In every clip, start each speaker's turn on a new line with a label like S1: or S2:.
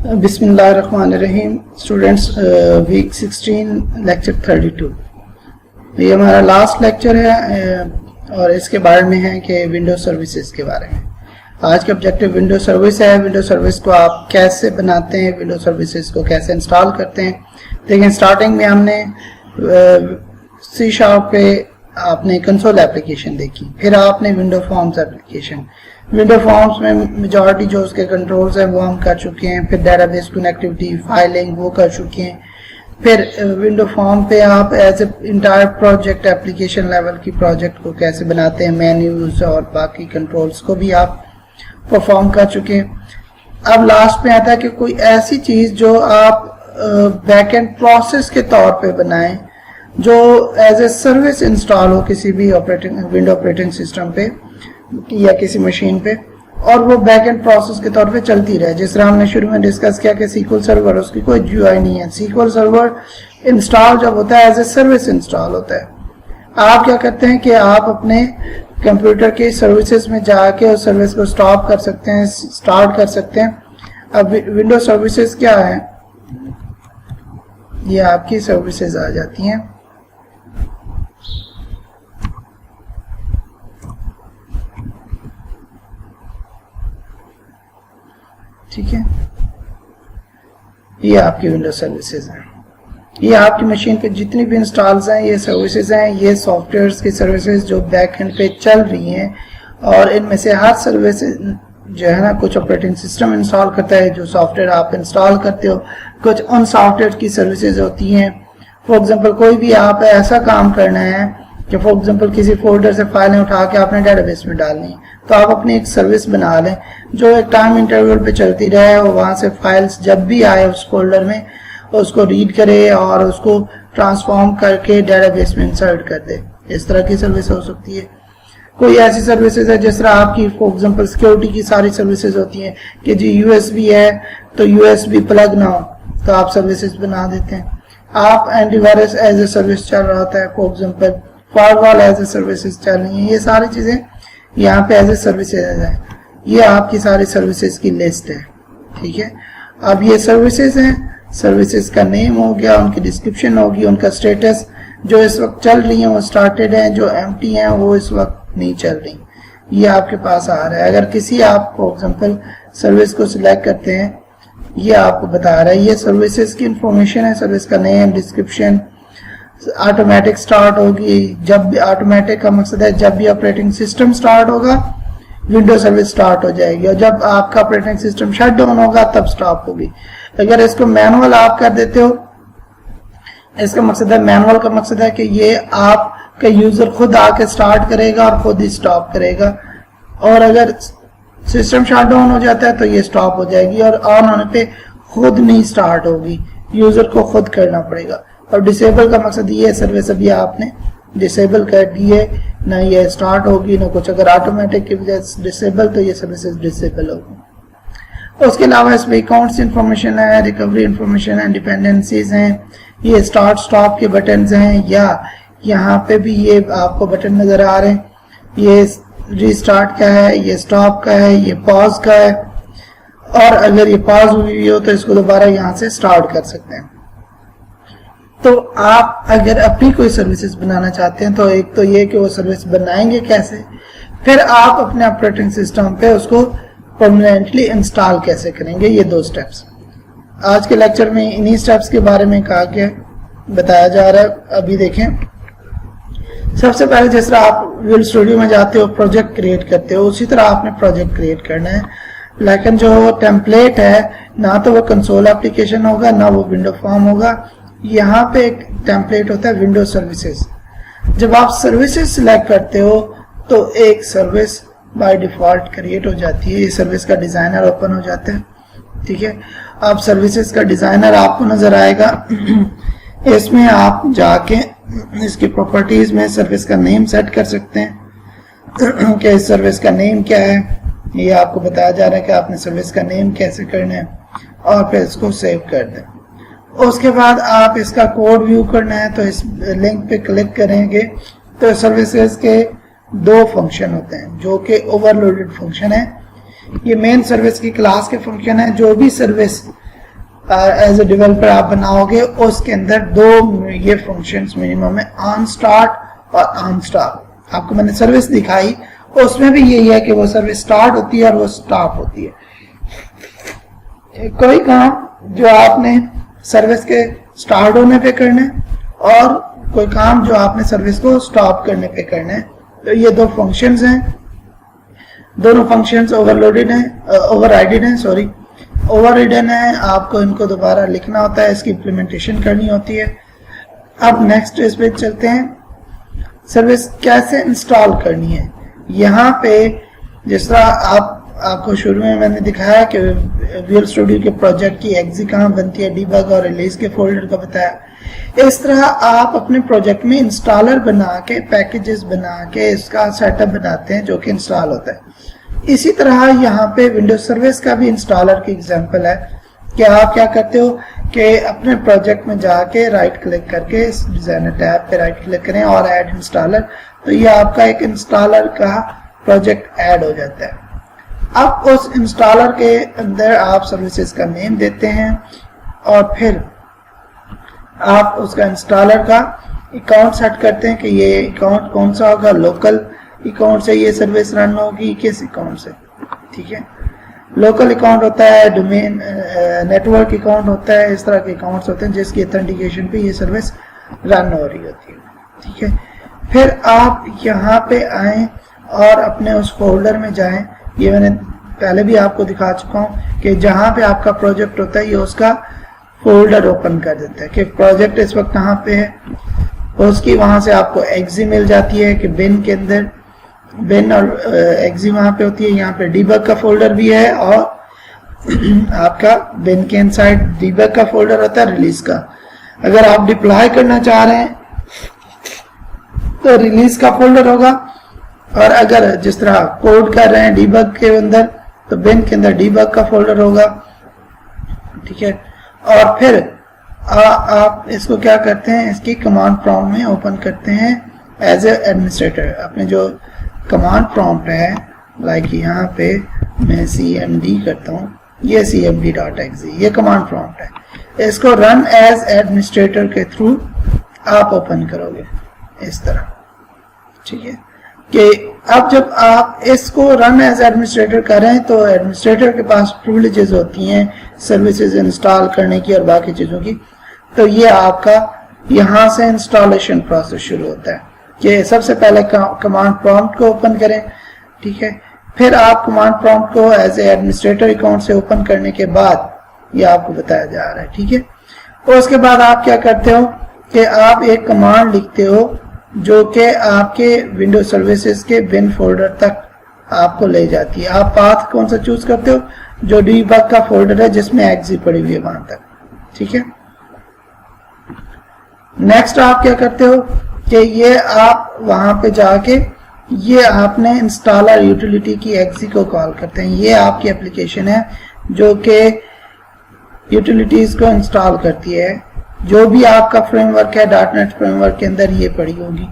S1: बिस्मिल्लाहिर्रहमानिर्रहीम students, week 16 lecture 32 ये हमारा लास्ट लेक्चर है और इसके बारे में है कि विंडो सर्विसेज के बारे में। आज का ऑब्जेक्टिव विंडो सर्विस है। विंडो सर्विस को आप कैसे बनाते हैं, विंडो सर्विसेज को कैसे इंस्टॉल करते हैं। देखिए, स्टार्टिंग में हमने सी शार्प पे आपने कंसोल एप्लीकेशन देखी, फिर आपने window forms application. Window forms में मेजॉरिटी जो उसके कंट्रोल्स हैं वो हम कर चुके हैं। फिर डेटाबेस कनेक्टिविटी, फाइलिंग वो कर चुके हैं। फिर विंडो फॉर्म पे आप as a entire project application level की प्रोजेक्ट को कैसे बनाते हैं, मेन्यूज और बाकी कंट्रोल्स को भी आप परफॉर्म कर चुके हैं। अब लास्ट में आता है कि कोई ऐसी चीज जो आप बैक एंड प्रोसेस के तौर पे बनाएं जो एज ए सर्विस इंस्टॉल हो किसी भी विंडो ऑपरेटिंग सिस्टम पे या किसी मशीन पे, और वो बैक एंड प्रोसेस के तौर पे चलती रहे। जिस तरह हमने शुरू में डिस्कस किया कि सीक्वल सर्वर, उसकी कोई GUI नहीं है। सीक्वल सर्वर इंस्टॉल जब होता है एज ए सर्विस इंस्टॉल होता है। आप क्या करते हैं कि आप अपने कंप्यूटर के सर्विसेज में जाके उस सर्विस को स्टॉप कर सकते हैं, स्टार्ट कर सकते हैं। अब विंडो सर्विसेज क्या है, ये आपकी सर्विसेज आ जाती हैं। ठीक है, ये आपकी विंडो सर्विसेज हैं। ये आपकी मशीन पे जितनी भी इंस्टॉल्स हैं ये सर्विसेज हैं। ये सॉफ्टवेयर्स की सर्विसेज जो बैक एंड पे चल रही हैं, और इनमें से हर सर्विस जो है ना कुछ ऑपरेटिंग सिस्टम इंस्टॉल करता है। जो सॉफ्टवेयर आप इंस्टॉल करते हो, कुछ उन सॉफ्टवेयर की सर्विसेज होती हैं। फॉर एग्जांपल, कोई भी आप ऐसा काम करना है कि फॉर एग्जांपल किसी फोल्डर से फाइलें उठा के आपने डेटाबेस में डालनी है, तो आप अपनी एक सर्विस बना लें जो एक टाइम इंटरवल पे चलती रहे और वहां से फाइल्स जब भी आए उस फोल्डर में उसको रीड करे और उसको ट्रांसफॉर्म करके डेटाबेस में इंसर्ट कर दे। इस तरह की सर्विस हो सकती है। कोई ऐसी सर्विसेज है जिस तरह आपकी फॉर एग्जांपल सिक्योरिटी की सारी सर्विसेज होती हैं कि जी USB है तो USB प्लग ना हो, तो आप सर्विसेज बना देते हैं। आप एंटीवायरस एज ए सर्विस चल रहा होता है, for example firewall as a services चल रही है। ये सारी चीजें यहाँ पे एज ए सर्विसेज है। ये आपकी सारी सर्विसेज की लिस्ट है। ठीक है, अब ये सर्विसेज हैं। सर्विसेज का नेम हो गया, उनकी डिस्क्रिप्शन होगी, उनका स्टेटस, जो इस वक्त चल रही है वो स्टार्टेड है, जो एम्प्टी है वो इस वक्त नहीं चल रही। ये आपके पास आ रहा है। अगर किसी आप फॉर एग्जांपल सर्विस को सिलेक्ट करते हैं, ये आपको बता रहा है। ये सर्विसेज की इंफॉर्मेशन है, सर्विस का नेम, डिस्क्रिप्शन। ऑटोमेटिक स्टार्ट होगी जब भी, ऑटोमेटिक का मकसद है जब भी ऑपरेटिंग सिस्टम स्टार्ट होगा विंडो सर्विस स्टार्ट हो जाएगी, और जब आपका ऑपरेटिंग सिस्टम शट डाउन होगा तब स्टॉप होगी। अगर इसको मैनुअल आप कर देते हो, इसका मकसद है, मैनुअल का मकसद है कि ये आपका यूजर खुद आके स्टार्ट करेगा और खुद ही स्टॉप करेगा, और अगर सिस्टम शट डाउन हो जाता है तो ये स्टॉप हो जाएगी और ऑन होने पे खुद नहीं स्टार्ट होगी, यूजर को खुद करना पड़ेगा। और डिसेबल का मकसद ये सर्विस अभी आपने डिसेबल कर दी है, ना ये स्टार्ट होगी ना कुछ। अगर ऑटोमेटिक की वजह से डिसेबल, तो ये सर्विसेज डिसेबल होगी। उसके अलावा इसमें अकाउंट्स इंफॉर्मेशन है, रिकवरी इंफॉर्मेशन है, डिपेंडेंसीज हैं, ये स्टार्ट स्टॉप के बटन हैं, या यहाँ पे भी ये आपको बटन नजर आ रहे हैं। ये रीस्टार्ट का है, ये स्टॉप का है, ये पॉज का है, और अगर ये पॉज हुई हो तो इसको दोबारा यहाँ से स्टार्ट कर सकते हैं। तो आप अगर अपनी कोई सर्विसेज बनाना चाहते हैं तो एक तो ये कि वो सर्विस बनाएंगे कैसे, फिर आप अपने ऑपरेटिंग सिस्टम पे उसको परमानेंटली इंस्टॉल कैसे करेंगे। ये दो स्टेप्स आज के लेक्चर में इन्हीं स्टेप्स के बारे में कहा गया, बताया जा रहा है। अभी देखें, सबसे पहले जिस तरह आप विजुअल स्टूडियो में जाते हो, प्रोजेक्ट क्रिएट करते हो, उसी तरह आपने प्रोजेक्ट क्रिएट करना है। लेकिन जो टेम्पलेट है, ना तो वो कंसोल एप्लीकेशन होगा ना वो विंडो फॉर्म होगा। यहाँ पे एक टेम्पलेट होता है विंडो सर्विसेज। जब आप सर्विसेज सिलेक्ट करते हो तो एक सर्विस बाय डिफॉल्ट क्रिएट हो जाती है। ये सर्विस का डिजाइनर ओपन हो जाता है। ठीक है, अब सर्विसेज का डिजाइनर आपको नजर आएगा। इसमें आप जाके इसकी प्रॉपर्टीज में सर्विस का नेम सेट कर सकते हैं कि इस सर्विस का नेम क्या है। ये आपको बताया जा रहा है कि आपने सर्विस का नेम कैसे करना है, और फिर इसको सेव कर दें। उसके बाद आप इसका कोड व्यू करना है, तो इस लिंक पे क्लिक करेंगे तो सर्विसेज के दो फंक्शन होते हैं जो कि ओवरलोडेड फंक्शन है। ये मेन सर्विस की क्लास के फंक्शन है। जो भी सर्विस एज ए डेवलपर आप बनाओगे, उसके अंदर दो ये फंक्शंस मिनिमम है, ऑन स्टार्ट और ऑन स्टॉप। आपको मैंने सर्विस दिखाई, उसमें भी यही है कि वो सर्विस स्टार्ट होती है और वो स्टॉप होती है। कोई काम जो आपने सर्विस के स्टार्ट होने पे करना है और कोई काम जो आपने सर्विस को स्टॉप करने पे करना है, तो ये दो फंक्शंस हैं, दोनों फंक्शंस ओवरलोडेड हैं, ओवररिडन है, आपको इनको दोबारा लिखना होता है, इसकी इम्प्लीमेंटेशन करनी होती है। अब नेक्स्ट इस पे चलते हैं, सर्विस कैसे इंस्टॉल करनी है। यहाँ पे जिस तरह आपको शुरू में मैंने दिखाया कि विजुअल स्टूडियो के प्रोजेक्ट की एग्जी कहाँ बनती है, डीबग और रिलीज के फोल्डर का बताया, इस तरह आप अपने प्रोजेक्ट में इंस्टॉलर बना के, पैकेजेस बना के इसका सेटअप बनाते हैं जो कि इंस्टॉल होता है। इसी तरह यहाँ पे विंडोज सर्विस का भी इंस्टॉलर की एग्जांपल है कि आप क्या करते हो कि अपने प्रोजेक्ट में जाके राइट क्लिक करके इस डिजाइनर टैब पे राइट क्लिक करें और ऐड इंस्टॉलर, तो ये आपका एक इंस्टॉलर का प्रोजेक्ट ऐड हो जाता है। अब उस इंस्टॉलर के अंदर आप सर्विसेज का नेम देते हैं और फिर आप उसका इंस्टॉलर का अकाउंट सेट करते हैं कि ये अकाउंट कौन सा होगा, लोकल अकाउंट से ये सर्विस रन होगी, किस अकाउंट से, ठीक है। लोकल अकाउंट होता है, डोमेन नेटवर्क अकाउंट होता है, इस तरह के अकाउंट्स होते हैं जिसकी ऑथेंटिकेशन पे ये सर्विस रन हो रही होती है, ठीक है। फिर आप यहाँ पे आए और अपने उस फोल्डर में जाएं, ये मैंने पहले भी आपको दिखा चुका हूँ कि जहाँ पे आपका प्रोजेक्ट होता है ये उसका फोल्डर ओपन कर देता है कि प्रोजेक्ट इस वक्त कहाँ पे है, उसकी वहां से आपको एग्जी मिल जाती है कि बिन के अंदर बिन और एग्जी वहां पे होती है। यहाँ पे डीबग का फोल्डर भी है और आपका बिन के इनसाइड डीबग का फोल्डर होता है, रिलीज का। अगर आप डिप्लॉय करना चाह रहे हैं तो रिलीज का फोल्डर होगा, और अगर जिस तरह कोड कर रहे हैं डीबग के अंदर तो बिन के अंदर डीबग का फोल्डर होगा, ठीक है। और फिर आप इसको क्या करते हैं, इसकी कमांड प्रॉम्प्ट में ओपन करते हैं एज ए एडमिनिस्ट्रेटर। अपने जो कमांड प्रॉम्प्ट है, लाइक यहाँ पे मैं cmd करता हूँ, ये cmd.exe ये कमांड प्रॉम्प्ट है, इसको रन एज एडमिनिस्ट्रेटर के थ्रू आप ओपन करोगे इस तरह, ठीक है। कि अब जब आप इसको रन एज एडमिनिस्ट्रेटर करें तो एडमिनिस्ट्रेटर के पास प्रिविलेजेस होती हैं सर्विसेज इंस्टॉल करने की और बाकी चीज़ों की। तो ये आपका यहाँ से इंस्टॉलेशन प्रोसेस शुरू होता है कि सबसे पहले कमांड प्रॉम्प्ट को ओपन करें, ठीक है। फिर आप कमांड प्रॉम्प्ट को एज ए एडमिनिस्ट्रेटर अकाउंट से ओपन करने के बाद ये आपको बताया जा रहा है, ठीक है। और उसके बाद आप क्या करते हो कि आप एक कमांड लिखते हो जो कि आपके विंडोज सर्विसेज के बिन फोल्डर तक आपको ले जाती है। आप पाथ कौन सा चूज करते हो, जो डीबग का फोल्डर है जिसमें एग्जी पड़ी हुई है वहां तक, ठीक है। नेक्स्ट आप क्या करते हो कि ये आप वहां पे जाके ये आपने इंस्टॉलर यूटिलिटी की एग्जी को कॉल करते हैं। ये आपकी एप्लीकेशन है जो कि यूटिलिटीज को इंस्टॉल करती है, जो भी आपका फ्रेमवर्क है .NET फ्रेमवर्क के अंदर ये पड़ी होगी,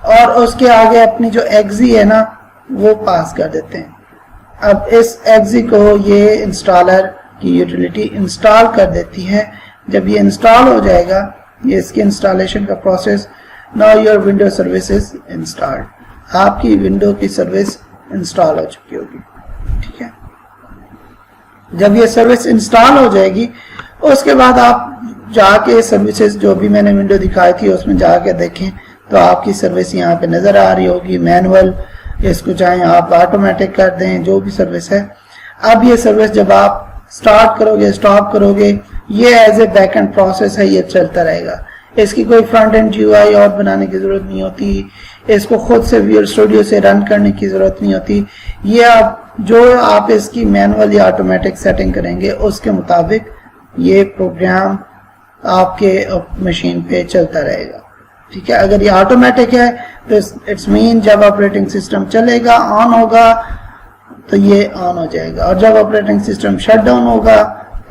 S1: और उसके आगे अपनी जो एग्जी है ना वो पास कर देते हैं। अब इस एग्जी को ये इंस्टॉलर की यूटिलिटी इंस्टॉल कर देती है। जब ये इंस्टॉल हो जाएगा, ये इसके इंस्टॉलेशन का process, now your window service is installed, आपकी विंडो की सर्विस इंस्टॉल हो चुकी होगी, ठीक है। जब ये सर्विस इंस्टॉल हो जाएगी उसके बाद आप जाके सर्विसेज जो भी मैंने विंडो दिखाई थी उसमें जाके देखें तो आपकी सर्विस यहाँ पे नजर आ रही होगी। मैनुअल, इसको चाहे आप ऑटोमेटिक कर दें, जो भी सर्विस है। अब ये सर्विस जब आप स्टार्ट करोगे, स्टॉप करोगे, ये as a back end process है, ये चलता रहेगा। इसकी कोई फ्रंट एंड GUI और बनाने की जरूरत नहीं होती, इसको खुद से विजुअल स्टूडियो से रन करने की जरूरत नहीं होती। ये आप इसकी मैनुअल या ऑटोमेटिक सेटिंग करेंगे उसके मुताबिक ये प्रोग्राम आपके मशीन पे चलता रहेगा, ठीक है। अगर ये ऑटोमेटिक है तो इट्स मीन जब ऑपरेटिंग सिस्टम चलेगा, ऑन होगा तो ये ऑन हो जाएगा, और जब ऑपरेटिंग सिस्टम शट डाउन होगा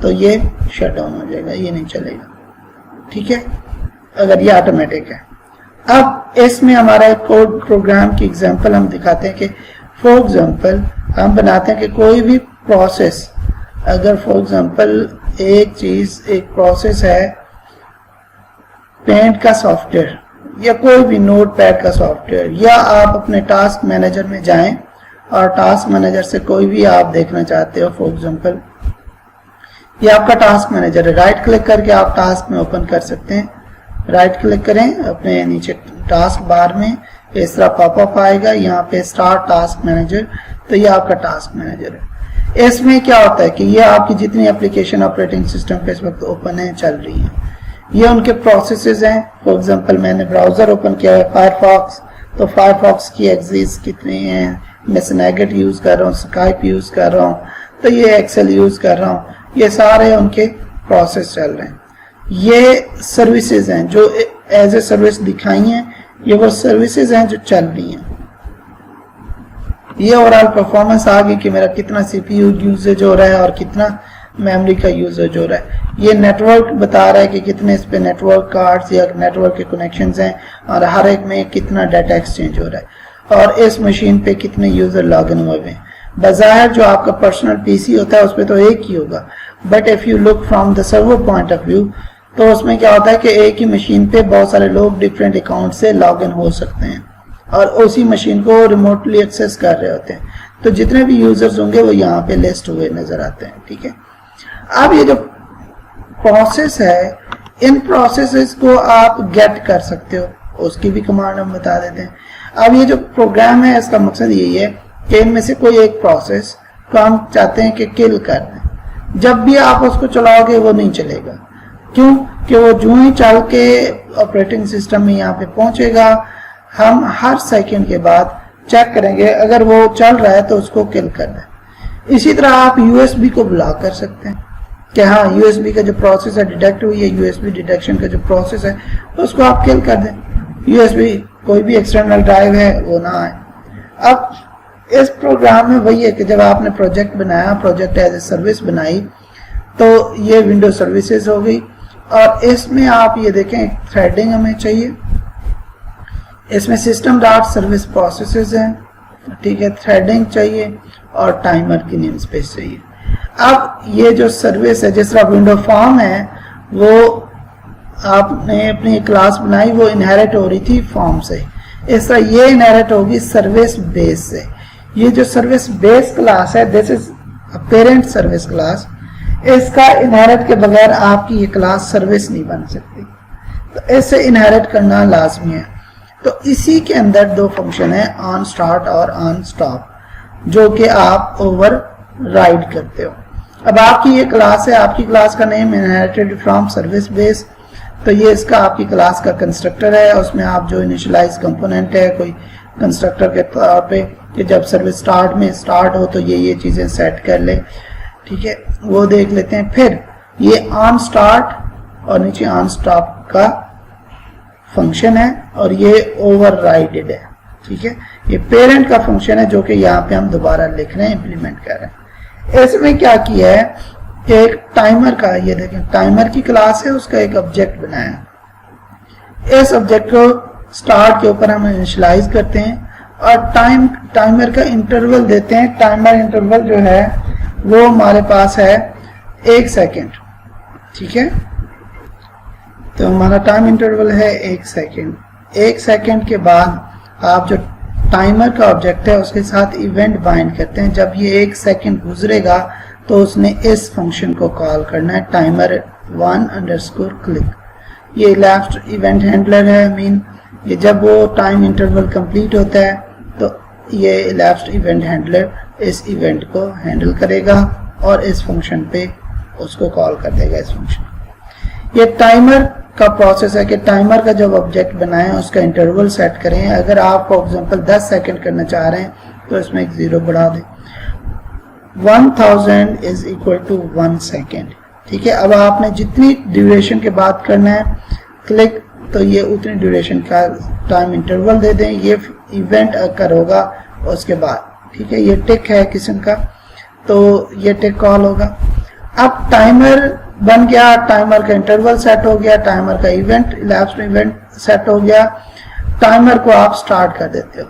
S1: तो ये शट डाउन हो जाएगा, ये नहीं चलेगा, ठीक है, अगर ये ऑटोमेटिक है। अब इसमें हमारा एक कोड प्रोग्राम की एग्जांपल हम दिखाते हैं कि फॉर एग्जांपल हम बनाते हैं कि कोई भी प्रोसेस अगर फॉर एग्जांपल एक चीज, एक प्रोसेस है पेंट का सॉफ्टवेयर या कोई भी नोटपैड का सॉफ्टवेयर, या आप अपने टास्क मैनेजर में जाएं और टास्क मैनेजर से कोई भी आप देखना चाहते हो, फॉर एग्जांपल ये आपका टास्क मैनेजर है, राइट क्लिक करके आप टास्क में ओपन कर सकते हैं। राइट क्लिक करें, अपने नीचे टास्क बार में इस तरह पॉपअप आएगा, यहाँ पे स्टार्ट टास्क मैनेजर, तो ये आपका टास्क मैनेजर है। इसमें क्या होता है कि ये आपकी जितनी एप्लीकेशन ऑपरेटिंग सिस्टम पे इस वक्त ओपन है, चल रही है, ये उनके प्रोसेसेस हैं। फॉर एग्जांपल मैंने ब्राउजर ओपन किया है फायरफॉक्स, तो फायरफॉक्स की एक्सेस कितनी है, मैं स्नैपचैट यूज कर रहा हूँ, स्काइप यूज कर रहा हूँ, तो ये एक्सेल यूज कर रहा हूँ, ये सारे उनके प्रोसेस चल रहे हैं। ये सर्विसेज हैं जो एज ए सर्विस दिखाई हैं, ये वो सर्विसेज हैं जो चल रही हैं। ये ओवरऑल परफॉर्मेंस आ गई कि मेरा कितना सीपीयू यूजेज हो रहा है और कितना मेमोरी का यूजेज हो रहा है। ये नेटवर्क बता रहा है कि कितने इस पे नेटवर्क कार्ड्स या नेटवर्क के कनेक्शंस हैं और हर एक में कितना डाटा एक्सचेंज हो रहा है और इस मशीन पे कितने यूजर लॉग इन हुए हैं। बाजार जो आपका पर्सनल पीसी होता है उस पर तो एक ही होगा, but if you look from the server point of view तो उसमें क्या होता है कि एक ही मशीन पे बहुत सारे लोग डिफरेंट अकाउंट से लॉग इन हो सकते हैं और उसी मशीन को रिमोटली एक्सेस कर रहे होते हैं। तो जितने भी यूजर्स होंगे वो यहाँ पे लिस्ट हुए नजर आते हैं। ठीक है, अब ये जो प्रोसेस है, इन प्रोसेसेस को आप गेट कर सकते हो, उसकी भी कमांड हम बता देते हैं। अब ये जो प्रोग्राम है इसका मकसद यही है कि इनमें से कोई एक प्रोसेस को हम चाहते हैं कि किल कर दें। जब भी आप उसको चलाओगे वो नहीं चलेगा, क्यों कि वो जो ही चल के ऑपरेटिंग सिस्टम में यहाँ पे पहुंचेगा, हम हर सेकंड के बाद चेक करेंगे, अगर वो चल रहा है तो उसको किल करना है। इसी तरह आप यूएसबी को ब्लॉक कर सकते हैं कि हाँ यूएसबी का जो प्रोसेस है डिटेक्ट हुई है, यूएसबी डिटेक्शन का जो प्रोसेस है उसको आप किल कर दें, यूएसबी कोई भी एक्सटर्नल ड्राइव है वो ना आए। अब इस प्रोग्राम में वही है कि जब आपने प्रोजेक्ट बनाया, प्रोजेक्ट एज ए सर्विस बनाई, तो ये विंडो सर्विसेज हो गई और इसमें आप ये देखें थ्रेडिंग हमें चाहिए, इसमें सिस्टम डॉट सर्विस प्रोसेसेस हैं, ठीक है, थ्रेडिंग चाहिए और टाइमर की नेम स्पेस चाहिए। अब ये जो सर्विस है, जिस तरह विंडो फॉर्म है वो आपने अपनी क्लास बनाई, वो इनहेरिट हो रही थी फॉर्म से, इस तरह ये इनहेरिट होगी सर्विस बेस से। ये जो सर्विस बेस क्लास है, this is parent service class, इसका इनहेरिट के बगैर आपकी ये क्लास सर्विस नहीं बन सकती, तो इससे इनहेरिट करना लाजमी है। तो इसी के अंदर दो फंक्शन है, ऑन स्टार्ट और ऑन स्टॉप, जो कि आप ओवर राइड करते हो। अब आपकी ये क्लास है, आपकी क्लास का name inherited from service base, तो ये इसका आपकी क्लास का कंस्ट्रक्टर है, उसमें आप जो इनिशियलाइज कंपोनेंट है कोई कंस्ट्रक्टर के तौर पे कि जब सर्विस स्टार्ट में स्टार्ट हो तो ये चीजें सेट कर ले, ठीक है, वो देख लेते हैं। फिर ये ऑन स्टार्ट और नीचे ऑन स्टॉप का फंक्शन है और ये ओवरराइडेड है, ठीक है, ये पेरेंट का फंक्शन है जो कि यहाँ पे हम दोबारा लिख रहे हैं, इंप्लीमेंट कर रहे हैं। इसमें क्या किया है कि एक टाइमर का, ये देखें टाइमर की क्लास है, उसका एक ऑब्जेक्ट बनाया। इस ऑब्जेक्ट को स्टार्ट के ऊपर हम इनिशियलाइज करते हैं और टाइमर का इंटरवल देते हैं। टाइमर इंटरवल जो है वो हमारे पास है 1 सेकेंड, ठीक है, तो हमारा टाइम इंटरवल है 1 सेकेंड। 1 सेकेंड के बाद आप जो टाइमर का ऑब्जेक्ट है उसके साथ इवेंट बाइंड करते हैं। जब ये 1 सेकेंड गुजरेगा तो उसने इस फंक्शन को कॉल करना है, टाइमर 1_click। ये लास्ट इवेंट हैंडलर है, मीन ये जब वो टाइम इंटरवल कंप्लीट होता है तो ये लास्ट इवेंट हैंडलर इस इवेंट को हैंडल करेगा और इस फंक्शन पे उसको कॉल कर देगा इस फंक्शन। ये टाइमर का प्रोसेस है कि टाइमर का जब ऑब्जेक्ट बनाएं उसका इंटरवल सेट करें। अगर आप फॉर एग्जांपल 10 सेकंड करना चाह रहे हैं तो इसमें एक 0 बढ़ा दें। 1000 इज इक्वल टू 1 सेकेंड, ठीक है। अब आपने जितनी ड्यूरेशन के बाद करना है क्लिक, तो ये उतनी ड्यूरेशन का टाइम इंटरवल दे दें, ये इवेंट अकर होगा उसके बाद, ठीक है। ये टिक है किस्म का, तो ये टिक कॉल होगा। अब टाइमर बन गया, टाइमर का इंटरवल सेट हो गया, टाइमर का इवेंट लास्ट इवेंट सेट हो गया, टाइमर को आप स्टार्ट कर देते हो।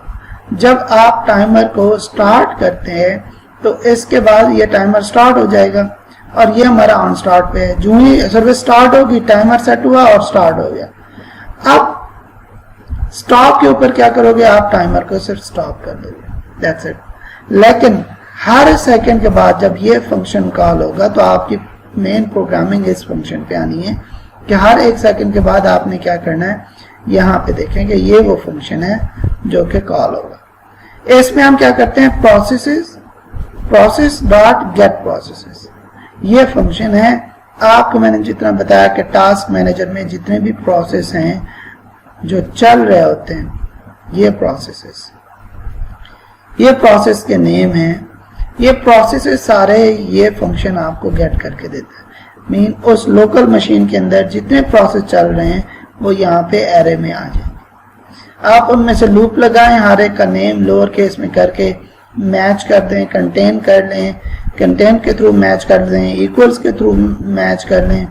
S1: जब आप टाइमर को स्टार्ट करते हैं तो इसके बाद ये टाइमर स्टार्ट हो जाएगा। और ये हमारा ऑन स्टार्ट पे है। जो ही सर्विस स्टार्ट होगी टाइमर सेट हुआ और स्टार्ट हो गया। अब स्टॉप के ऊपर क्या करोगे, आप टाइमर को सिर्फ स्टॉप कर दोगे, दैट्स इट। लेकिन हर सेकंड के बाद जब ये फंक्शन कॉल होगा तो आपकी मेन प्रोग्रामिंग इस फंक्शन पे आनी है कि हर एक सेकंड के बाद आपने क्या करना है, यहाँ पे देखेंगे ये वो फंक्शन है जो कि कॉल होगा। इसमें हम क्या करते हैं, प्रोसेस डॉट गेट प्रोसेसेस, ये फंक्शन है। आपको मैंने जितना बताया कि टास्क मैनेजर में जितने भी प्रोसेस हैं जो चल रहे होते हैं, ये प्रोसेस के नेम हैं। ये प्रोसेसेस सारे ये फंक्शन आपको गेट करके देता है। मीन उस लोकल मशीन के अंदर जितने प्रोसेस चल रहे हैं वो यहाँ पे एरे में आ जाएंगे। आप उनमें से लूप लगाएं, हर एक का नेम लोअर केस में करके मैच कर दें, कंटेन कर लें, कंटेंट के थ्रू मैच कर दें, इक्वल्स के थ्रू मैच कर लें,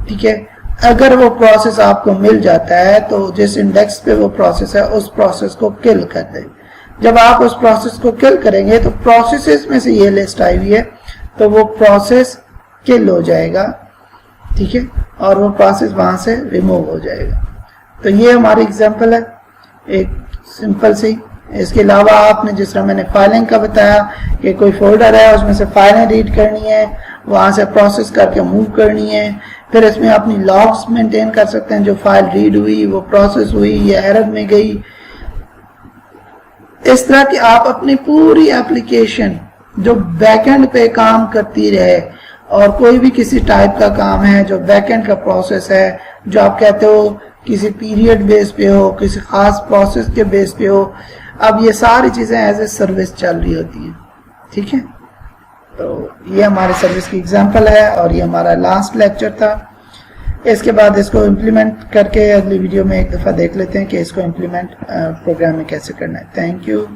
S1: ठीक है। अगर वो प्रोसेस आपको मिल जाता है तो जिस इंडेक्स पे वो प्रोसेस है उस प्रोसेस को किल कर दें। जब आप उस प्रोसेस को किल करेंगे तो प्रोसेसेस में से ये लिस्ट आई हुई है तो वो प्रोसेस किल हो जाएगा, ठीक है, और वो प्रोसेस वहां से रिमूव हो जाएगा। तो ये हमारी एग्जांपल है एक सिंपल सी। इसके अलावा आपने जिस तरह मैंने फाइलिंग का बताया कि कोई फोल्डर है उसमें से फाइलें रीड करनी है, वहां से प्रोसेस करके मूव करनी है, फिर इसमें अपनी लॉग्स मेंटेन कर सकते हैं, जो फाइल रीड हुई, वो प्रोसेस हुई या एरर में गई। इस तरह कि आप अपनी पूरी एप्लीकेशन जो बैकएंड पे काम करती रहे, और कोई भी किसी टाइप का काम है जो बैकएंड का प्रोसेस है, जो आप कहते हो किसी पीरियड बेस पे हो, किसी खास प्रोसेस के बेस पे हो, अब ये सारी चीजें एज ए सर्विस चल रही होती हैं, ठीक है। तो ये हमारे सर्विस की एग्जांपल है और ये हमारा लास्ट लेक्चर था। इसके बाद इसको इम्प्लीमेंट करके अगली वीडियो में एक दफ़ा देख लेते हैं कि इसको इम्प्लीमेंट प्रोग्राम में कैसे करना है। Thank you.